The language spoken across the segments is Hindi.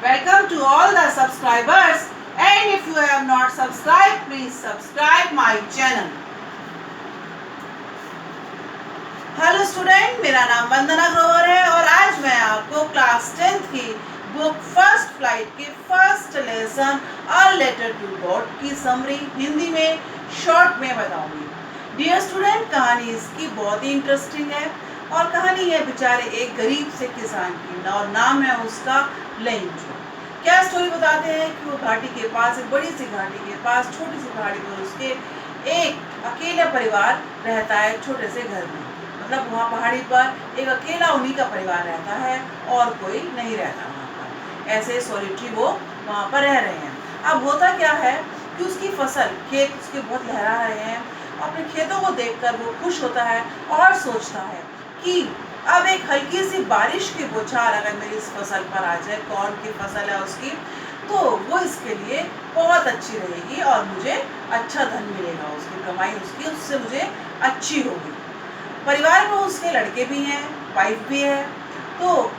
Welcome to all the subscribers, and if you have not subscribed, please subscribe my channel. Hello student, मेरा नाम वंदना ग्रोवर है और आज मैं आपको क्लास 10th की बुक फर्स्ट फ्लाइट के first lesson a letter to God की समरी हिंदी में शॉर्ट में बताऊंगी। डियर स्टूडेंट, कहानी इसकी बहुत ही इंटरेस्टिंग है और कहानी है बेचारे एक गरीब से किसान की और नाम है उसका लेंचो। क्या स्टोरी बताते हैं कि वो घाटी के पास, एक बड़ी सी घाटी के पास, छोटी सी घाटी पर उसके एक अकेला परिवार रहता है छोटे से घर में। मतलब वहाँ पहाड़ी पर एक अकेला उन्हीं का परिवार रहता है और कोई नहीं रहता वहाँ पर। ऐसे सॉलिटरी वो वहाँ पर रह रहे हैं। अब होता क्या है कि उसकी फसल, खेत उसके बहुत लहरा रहे हैं। अपने खेतों को देखकर वो खुश होता है और सोचता है कि अब एक हल्की सी बारिश की बौछार अगर मेरी इस फसल पर आ जाए, कॉर्न की फसल है उसकी, तो वो इसके लिए बहुत अच्छी रहेगी और मुझे अच्छा धन मिलेगा, उसकी कमाई उसकी उससे मुझे अच्छी होगी। परिवार में उसके लड़के भी हैं, वाइफ भी है। तो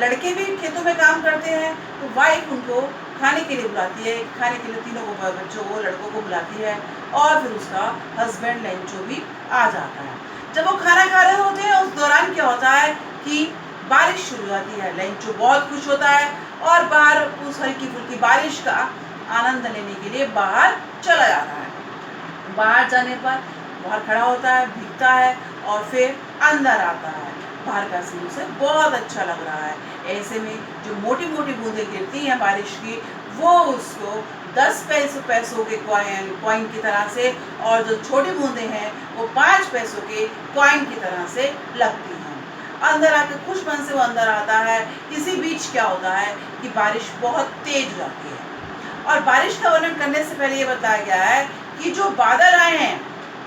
लड़के भी खेतों में काम करते हैं, तो वाइफ उनको खाने के लिए बुलाती है, खाने के लिए तीनों को, बच्चों को, लड़कों को बुलाती है और फिर उसका हस्बैंड लेंचो भी आ जाता है। जब वो खाना खा रहे होते हैं उस दौरान क्या होता है कि बारिश शुरू हो जाती है। लेंचो बहुत खुश होता है और बाहर उस हल्की फुल्की बारिश का आनंद लेने के लिए बाहर चला जाता है। बाहर जाने पर बाहर खड़ा होता है, भीगता है और फिर अंदर आता है। बाहर का सीन उसे बहुत अच्छा लग रहा है। ऐसे में जो मोटी मोटी बूंदें गिरती हैं बारिश की, वो उसको 10 पैसों के कॉइन की तरह से, और जो छोटी बूंदें हैं वो 5 पैसों के कॉइन की तरह से लगती हैं। अंदर आके खुश मन से वो अंदर आता है। इसी बीच क्या होता है कि बारिश बहुत तेज हो जाती है और बारिश का वर्णन करने से पहले ये बताया गया है कि जो बादल आए हैं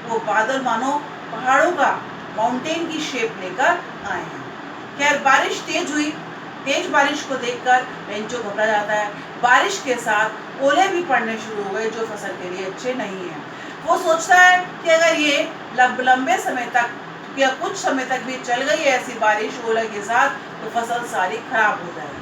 वो बादल मानो पहाड़ों का, माउंटेन की शेप लेकर आए हैं। खैर बारिश तेज हुई। तेज बारिश को देखकर लेंचो घबरा जाता है। बारिश के साथ ओले भी पड़ने शुरू हो गए जो फसल के लिए अच्छे नहीं हैं। वो सोचता है कि अगर ये लंबे समय तक या कुछ समय तक भी चल गई ऐसी बारिश ओले के साथ, तो फसल सारी खराब हो जाएगी।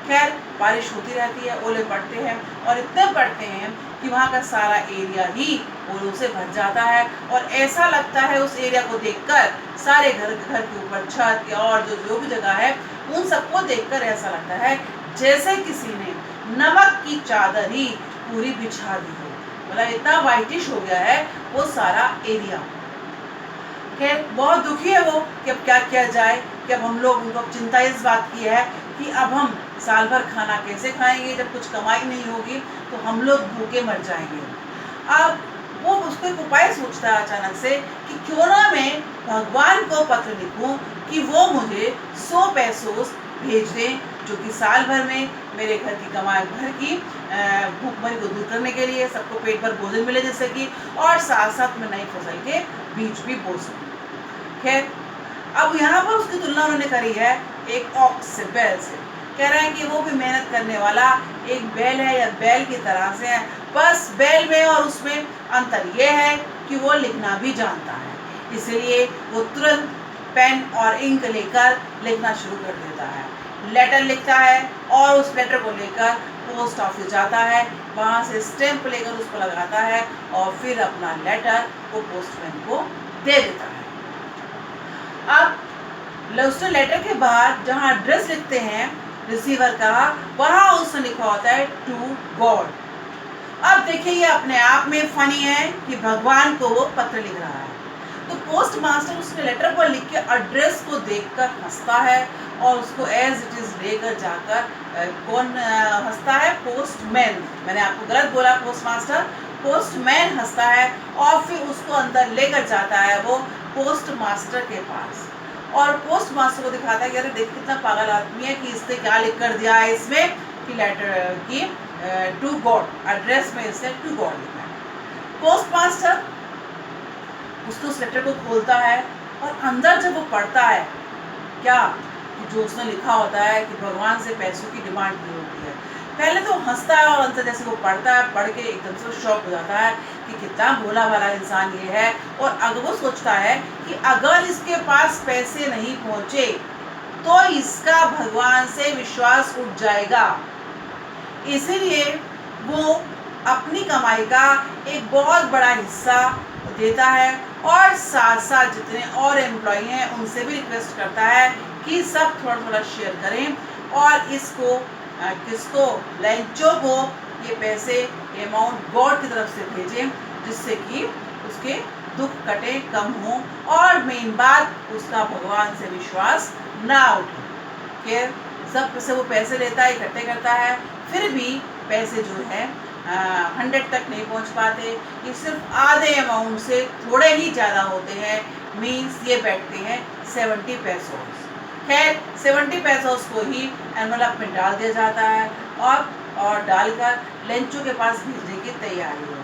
खैर बारिश होती रहती है, ओले पड़ते हैं और इतने पड़ते हैं कि वहाँ का सारा एरिया ही ओलों से भर जाता है और ऐसा लगता है उस एरिया को देखकर, सारे घर के ऊपर छत और जो भी जगह है उन सबको देखकर ऐसा लगता है जैसे किसी ने नमक की चादर ही पूरी बिछा दी हो। मतलब इतना वाइटिश हो गया है वो सारा एरिया। खैर बहुत दुखी है वो कि अब क्या किया जाए, कि अब हम लोग, उनको चिंता इस बात की है कि अब हम साल भर खाना कैसे खाएंगे, जब कुछ कमाई नहीं होगी तो हम लोग भूखे मर जाएंगे। अब वो उसको एक उपाय सोचता है अचानक से कि क्यों ना मैं भगवान को पत्र लिखूं कि वो मुझे 100 पैसों भेज दें, जो कि साल भर में मेरे घर की कमाई, घर की भूखमरी को दूर करने के लिए, सबको पेट भर भोजन मिले जैसे कि, और साथ साथ में नई फसल के बीज भी बो सकूं। खैर अब यहाँ पर उसकी तुलना उन्होंने करी है एक ऑक्स से, बैल से। कह रहे हैं कि वो भी मेहनत करने वाला एक बैल है या बैल की तरह से है, बस बैल में और उसमें अंतर ये है कि वो लिखना भी जानता है। इसलिए वो तुरंत पेन और इंक लेकर लिखना शुरू कर देता है। लेटर लिखता है और उस लेटर को लेकर पोस्ट ऑफिस जाता है, वहाँ से स्टैंप लेकर उसको लगाता है और फिर अपना लेटर वो पोस्टमैन को दे देता है। अब उसने लेटर के बाहर जहाँ एड्रेस लिखते हैं रिसीवर का, वहाँ उसने लिखा होता है टू गॉड। अब देखिए ये अपने आप में फनी है कि भगवान को वो पत्र लिख रहा है। तो पोस्ट मास्टर उसने लेटर पर लिख के एड्रेस को देखकर हंसता है और उसको एज इट इज लेकर जाकर, कौन हंसता है? पोस्टमैन। मैंने आपको गलत बोला, पोस्ट मास्टर। पोस्टमैन हंसता है और फिर उसको अंदर लेकर जाता है वो पोस्ट मास्टर के पास और पोस्ट मास्टर को दिखाता है कि अरे देख कितना पागल आदमी है कि इसने क्या लिख कर दिया है इसमें कि लेटर की टू गॉड, एड्रेस में इसने टू गॉड लिखा है। पोस्ट मास्टर उसको उस लेटर को खोलता है और अंदर जब वो पढ़ता है क्या कि जो उसने लिखा होता है कि भगवान से पैसों की डिमांड की होती है। पहले तो हंसता है और अंदर जैसे वो पढ़ता है, पढ़ के एकदम से शॉक हो जाता है कि कितना भोला भाला इंसान ये है। और अगर वो सोचता है कि अगर इसके पास पैसे नहीं पहुंचे तो इसका भगवान से विश्वास उठ जाएगा। इसीलिए वो अपनी कमाई का एक बहुत बड़ा हिस्सा देता है और साथ साथ जितने और एम्प्लॉय हैं उनसे भी रिक्वेस्ट करता है कि सब थोड़ा थोड़ा शेयर करें और इसको किसको, लेंचो को ये पैसे अमाउंट गॉड की तरफ से भेजें, जिससे कि उसके दुख कटे, कम हो और मेन बात उसका भगवान से विश्वास ना उठे। कि सब से वो पैसे लेता है, इकट्ठे करता है, फिर भी पैसे जो है 100 तक नहीं पहुंच पाते, ये सिर्फ आधे अमाउंट से थोड़े ही ज़्यादा होते हैं। मीन्स ये बैठते हैं 70 पैसों। खैर 70 पैसों को ही एनवलप में डाल दिया जाता है और डालकर लेंचो के पास भेजने की तैयारी है।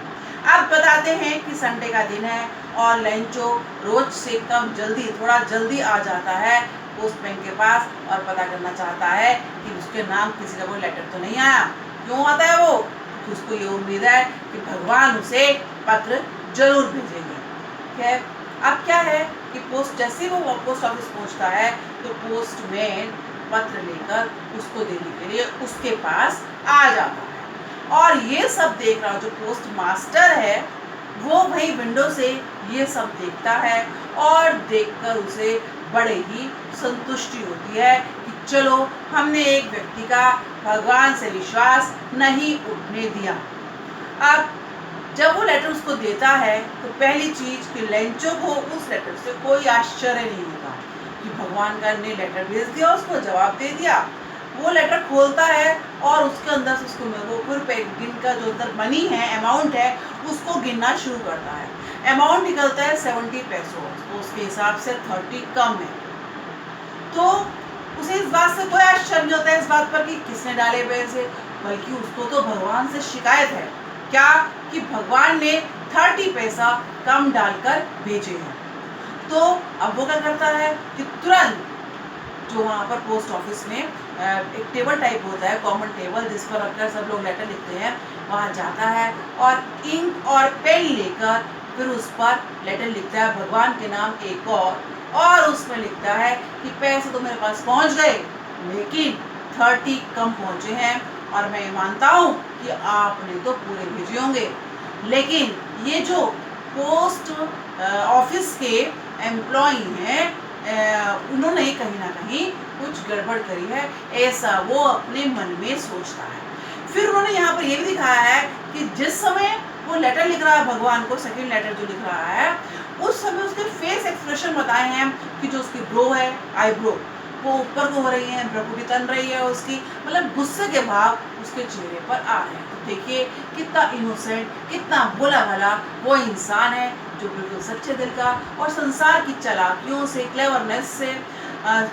अब बताते हैं कि संडे का दिन है और लेंचो रोज से कम जल्दी, थोड़ा जल्दी आ जाता है पोस्टमैन के पास और पता करना चाहता है कि उसके नाम किसी का कोई लेटर तो नहीं आया। क्यों आता है वो? क्योंकि उसको ये उम्मीद है कि भगवान उसे पत्र जरूर भेजेंगे। खैर अब क्या है कि जैसे वो पोस्ट ऑफिस पहुंचता है तो पोस्टमैन पत्र लेकर उसको देने के लिए उसके पास आ जाता है और ये सब देख रहा जो पोस्ट मास्टर है वो वही विंडो से ये सब देखता है और देखकर उसे बड़े ही संतुष्टि होती है कि चलो हमने एक व्यक्ति का भगवान से विश्वास नहीं उठने दिया। अब जब वो लेटर उसको देता है तो पहली चीज कि लेंचो को उस लेटर से कोई आश्चर्य नहीं होता कि भगवान का ने लेटर भेज दिया, उसको जवाब दे दिया। वो लेटर खोलता है और उसके अंदर से उसको फिर गिन का जो अंदर मनी है, अमाउंट है, उसको गिनना शुरू करता है। अमाउंट निकलता है 70 पैसों, तो उसके हिसाब से 30 कम है। तो उसे इस बात से कोई आश्चर्य नहीं होता है इस बात पर कि किसने डाले पैसे, बल्कि उसको तो भगवान से शिकायत है क्या कि भगवान ने 30 पैसा कम डालकर भेजे हैं। तो अब वो क्या करता है कि तुरंत जो वहाँ पर पोस्ट ऑफिस में एक टेबल टाइप होता है, कॉमन टेबल जिस पर रखकर सब लोग लेटर लिखते हैं, वहाँ जाता है और इंक और पेन लेकर फिर उस पर लेटर लिखता है भगवान के नाम एक और उसमें लिखता है कि पैसे तो मेरे पास पहुँच गए लेकिन 30 कम पहुँचे हैं और मैं मानता हूँ कि आपने तो पूरे भेजे होंगे, लेकिन ये जो पोस्ट ऑफिस के एम्प्लॉय हैं उन्होंने कहीं ना कहीं कुछ गड़बड़ करी है, ऐसा वो अपने मन में सोचता है। फिर उन्होंने यहाँ पर ये भी दिखाया है कि जिस समय वो लेटर लिख रहा है भगवान को, सेकंड लेटर जो लिख रहा है, उस समय उसके फेस एक्सप्रेशन बताए हैं कि जो उसकी ब्रो है, आईब्रो वो ऊपर को हो रही है, भ्रुकुटी तन रही है उसकी, मतलब गुस्से के भाव उसके चेहरे पर आ रहे हैं। तो देखिए कितना इनोसेंट, कितना भोला भाला वो इंसान है जो बिल्कुल सच्चे दिल का और संसार की चालाकियों से, क्लेवरनेस से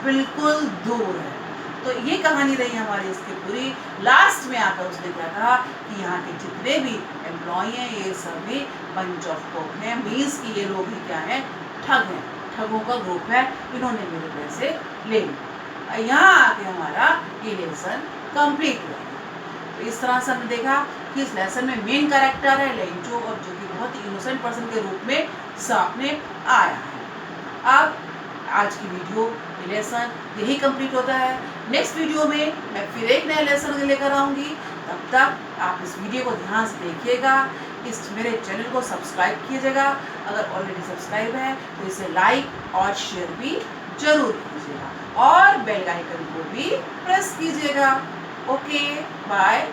बिल्कुल दूर है। तो ये कहानी रही हमारी इसकी पूरी। लास्ट में आकर उसने क्या कहा कि यहाँ के जितने भी एम्प्लॉय हैं ये सभी बंच ऑफ कोक हैं, मीन्स कि ये लोग ही क्या हैं, ठग हैं, ठगों का ग्रुप है, इन्होंने मेरे पैसे ले लिए। यहाँ आके हमारा ये लेसन कंप्लीट हुआ। तो इस तरह से हमने देखा कि इस लेसन में मेन कैरेक्टर है लेंचो और जो कि बहुत ही इनोसेंट पर्सन के रूप में सामने आया है। अब आज की वीडियो ये लेसन यही कंप्लीट होता है। नेक्स्ट वीडियो में मैं फिर एक नया लेसन लेकर आऊँगी। तब तक आप इस वीडियो को ध्यान से देखिएगा, इस मेरे चैनल को सब्सक्राइब कीजिएगा, अगर ऑलरेडी सब्सक्राइब है तो इसे लाइक और शेयर भी जरूर कीजिएगा और बेल आइकन को भी प्रेस कीजिएगा। Okay bye.